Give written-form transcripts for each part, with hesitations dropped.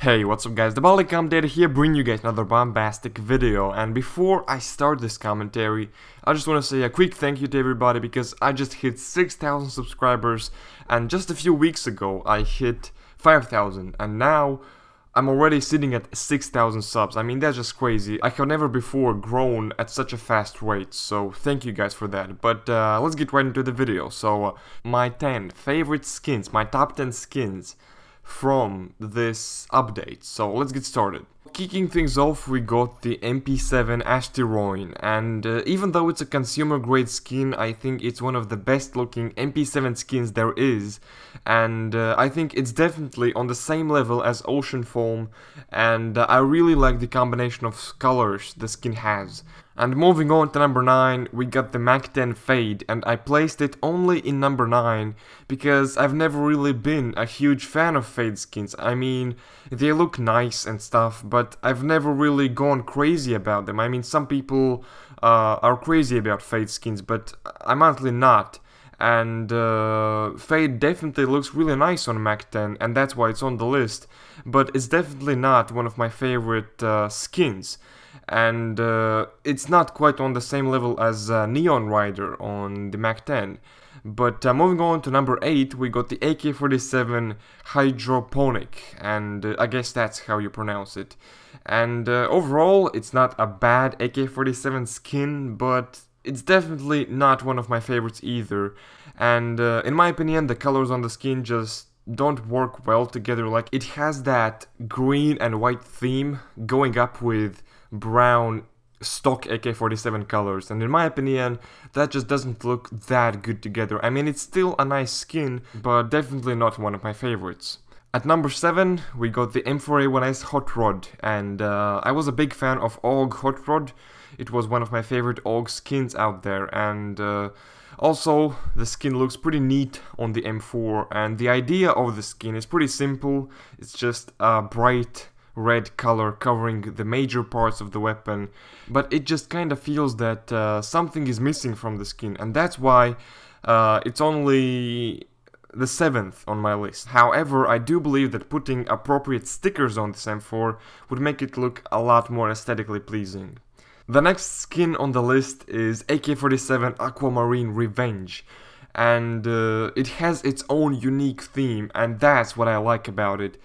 Hey, what's up guys, the commentator here, bringing you guys another bombastic video. And before I start this commentary, I just want to say a quick thank you to everybody because I just hit 6,000 subscribers, and just a few weeks ago I hit 5,000, and now I'm already sitting at 6,000 subs. I mean, that's just crazy. I have never before grown at such a fast rate, so thank you guys for that. But let's get right into the video. So my 10 favorite skins, my top 10 skins from this update. So let's get started. Kicking things off, we got the MP7 Asteroid, and even though it's a consumer grade skin, I think it's one of the best looking MP7 skins there is, and I think it's definitely on the same level as Ocean Foam, and I really like the combination of colors the skin has. And moving on to number 9, we got the Mach 10 Fade, and I placed it only in number 9 because I've never really been a huge fan of Fade skins. I mean, they look nice and stuff, but I've never really gone crazy about them. I mean, some people are crazy about Fade skins, but I'm honestly not. And Fade definitely looks really nice on Mach 10, and that's why it's on the list, but it's definitely not one of my favorite skins. And it's not quite on the same level as Neon Rider on the Mach 10. But moving on to number 8, we got the AK-47 Hydroponic, and I guess that's how you pronounce it. And overall, it's not a bad AK-47 skin, but it's definitely not one of my favorites either. And in my opinion, the colors on the skin just don't work well together. Like, it has that green and white theme going up with brown stock AK-47 colors, and in my opinion that just doesn't look that good together. I mean, it's still a nice skin, but definitely not one of my favorites. At number 7, we got the M4A1S Hot Rod, and I was a big fan of AUG Hot Rod. It was one of my favorite AUG skins out there, and also the skin looks pretty neat on the M4, and the idea of the skin is pretty simple. It's just a bright red color covering the major parts of the weapon, but it just kind of feels that something is missing from the skin, and that's why it's only the 7th on my list. However, I do believe that putting appropriate stickers on this M4 would make it look a lot more aesthetically pleasing. The next skin on the list is AK-47 Aquamarine Revenge, and it has its own unique theme, and that's what I like about it.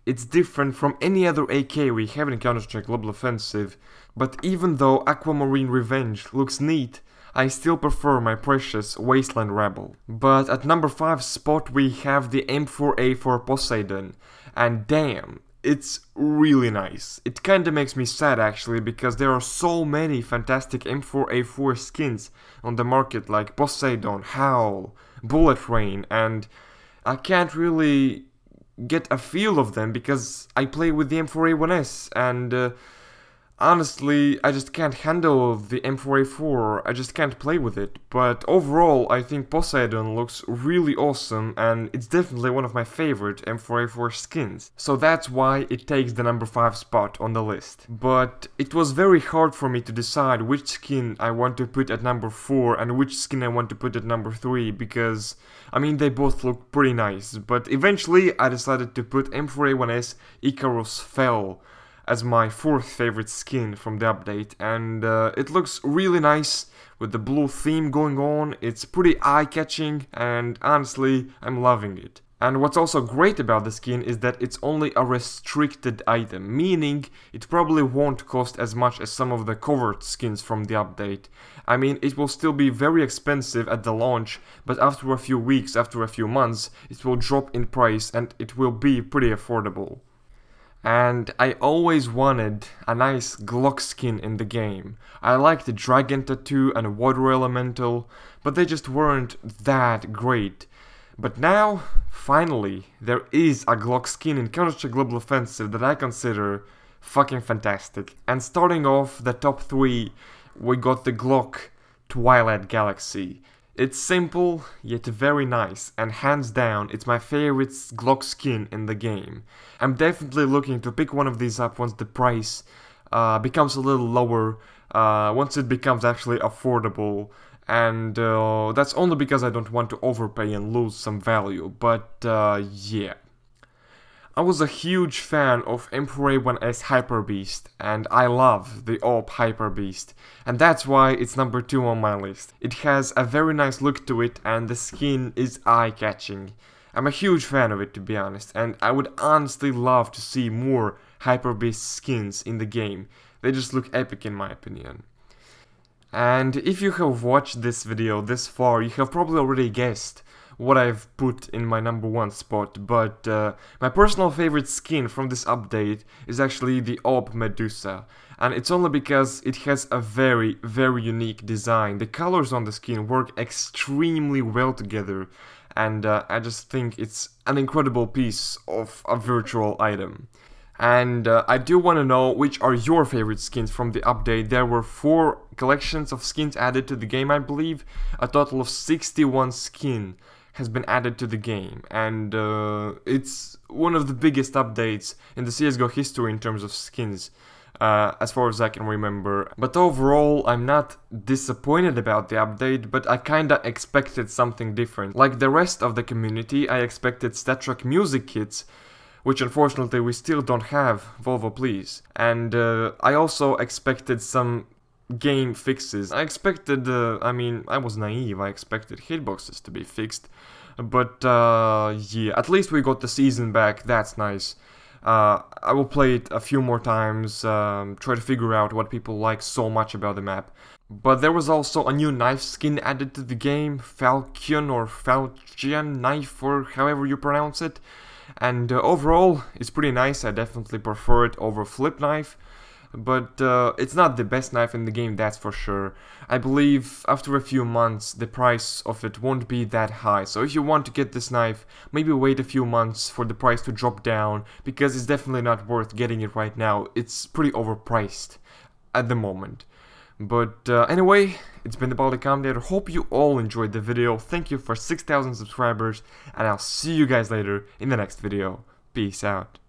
It's different from any other AK we have in Counter-Strike Global Offensive, but even though Aquamarine Revenge looks neat, I still prefer my precious Wasteland Rebel. But at number 5 spot we have the M4A4 Poseidon, and damn, it's really nice. It kinda makes me sad actually, because there are so many fantastic M4A4 skins on the market, like Poseidon, Howl, Bullet Rain, and I can't really get a feel of them because I play with the M4A1S, and honestly I just can't handle the M4A4, I just can't play with it. But overall I think Poseidon looks really awesome, and it's definitely one of my favorite M4A4 skins, so that's why it takes the number 5 spot on the list. But it was very hard for me to decide which skin I want to put at number 4 and which skin I want to put at number 3, because I mean, they both look pretty nice, but eventually I decided to put M4A1S Icarus Fell as my 4th favorite skin from the update, and it looks really nice with the blue theme going on. It's pretty eye-catching, and honestly, I'm loving it. And what's also great about the skin is that it's only a restricted item, meaning it probably won't cost as much as some of the covert skins from the update. I mean, it will still be very expensive at the launch, but after a few weeks, after a few months, it will drop in price and it will be pretty affordable. And I always wanted a nice Glock skin in the game. I liked the Dragon Tattoo and Water Elemental, but they just weren't that great. But now, finally, there is a Glock skin in Counter-Strike Global Offensive that I consider fucking fantastic. And starting off the top 3, we got the Glock Twilight Galaxy. It's simple, yet very nice, and hands down, it's my favorite Glock skin in the game. I'm definitely looking to pick one of these up once the price becomes a little lower, once it becomes actually affordable. And that's only because I don't want to overpay and lose some value, but yeah. I was a huge fan of Emperor A1S Hyper Beast, and I love the AWP Hyper Beast, and that's why it's number 2 on my list. It has a very nice look to it, and the skin is eye-catching. I'm a huge fan of it, to be honest, and I would honestly love to see more Hyper Beast skins in the game. They just look epic in my opinion. And if you have watched this video this far, you have probably already guessed what I've put in my number 1 spot, but my personal favorite skin from this update is actually the AWP Medusa, and it's only because it has a very unique design. The colors on the skin work extremely well together, and I just think it's an incredible piece of a virtual item. And I do want to know which are your favorite skins from the update. There were 4 collections of skins added to the game, I believe. A total of 61 skins has been added to the game, and it's one of the biggest updates in the CSGO history in terms of skins, as far as I can remember. But overall, I'm not disappointed about the update, but I kinda expected something different. Like the rest of the community, I expected StatTrack music kits, which unfortunately we still don't have, Volvo please. And I also expected some game fixes. I expected, I mean, I was naive, I expected hitboxes to be fixed. But yeah, at least we got the season back, that's nice. I will play it a few more times, try to figure out what people like so much about the map. But there was also a new knife skin added to the game, Falcon or Falchian knife, or however you pronounce it. And overall, it's pretty nice. I definitely prefer it over flip knife, but it's not the best knife in the game, that's for sure. I believe after a few months the price of it won't be that high, so if you want to get this knife, maybe wait a few months for the price to drop down, because it's definitely not worth getting it right now. It's pretty overpriced at the moment. But anyway, it's been the Baltic Commentator. Hope you all enjoyed the video. Thank you for 6,000 subscribers, and I'll see you guys later in the next video. Peace out.